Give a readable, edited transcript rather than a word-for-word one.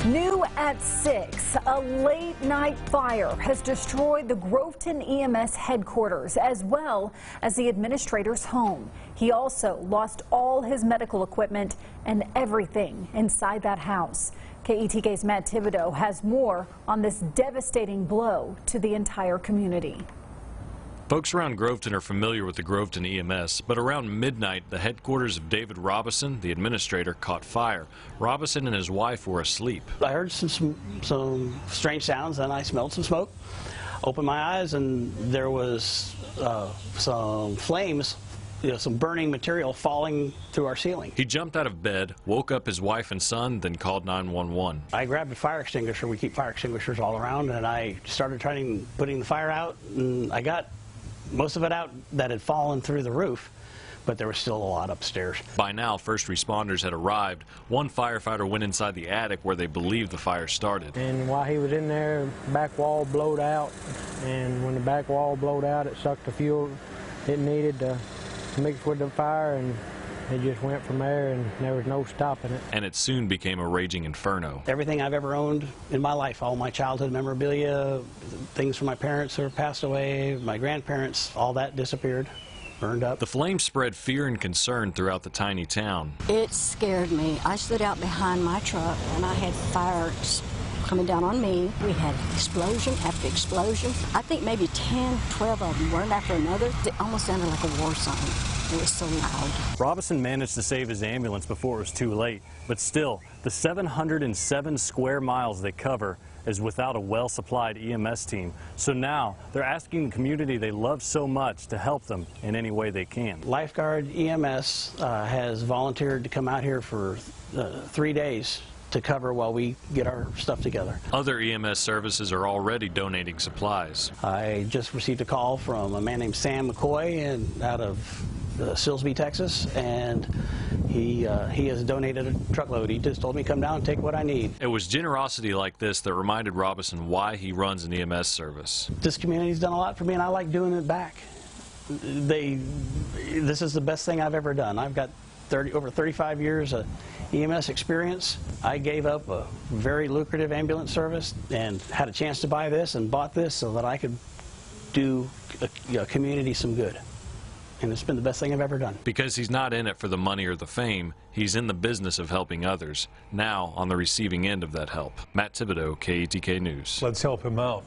New at 6, a late-night fire has destroyed the Groveton EMS headquarters as well as the administrator's home. He also lost all his medical equipment and everything inside that house. KETK's Matt Thibodeau has more on this devastating blow to the entire community. Folks around Groveton are familiar with the Groveton EMS, but around midnight, the headquarters of David Robison, the administrator, caught fire. Robison and his wife were asleep. I heard some strange sounds, and I smelled some smoke. Opened my eyes, and there was some flames, some burning material falling through our ceiling. He jumped out of bed, woke up his wife and son, then called 911. I grabbed a fire extinguisher. We keep fire extinguishers all around, and I started putting the fire out, and I got most of it out that had fallen through the roof, but there was still a lot upstairs. By now, first responders had arrived. One firefighter went inside the attic where they believed the fire started. And while he was in there, back wall blowed out, and when the back wall blowed out, it sucked the fuel it needed to mix with the fire, and it just went from there, and there was no stopping it. And it soon became a raging inferno. Everything I've ever owned in my life, all my childhood memorabilia, things from my parents who have passed away, my grandparents, all that disappeared, burned up. The flames spread fear and concern throughout the tiny town. It scared me. I stood out behind my truck, and I had fire coming down on me. We had explosion after explosion. I think maybe 10, 12 of them, one after another. It almost sounded like a war zone. It was so loud. Robison managed to save his ambulance before it was too late, but still, the 707 square miles they cover is without a well-supplied EMS team. So now they're asking the community they love so much to help them in any way they can. Lifeguard EMS has volunteered to come out here for 3 days to cover while we get our stuff together. Other EMS services are already donating supplies. I just received a call from a man named Sam McCoy out of Silsbee, Texas, and he has donated a truckload. He just told me come down and take what I need. It was generosity like this that reminded Robison why he runs an EMS service. This community's done a lot for me, and I like doing it back. This is the best thing I've ever done. I've got over 35 years of EMS experience. I gave up a very lucrative ambulance service and had a chance to buy this and bought this so that I could do a community some good. And it's been the best thing I've ever done. Because he's not in it for the money or the fame, he's in the business of helping others, now on the receiving end of that help. Matt Thibodeau, KETK News. Let's help him out.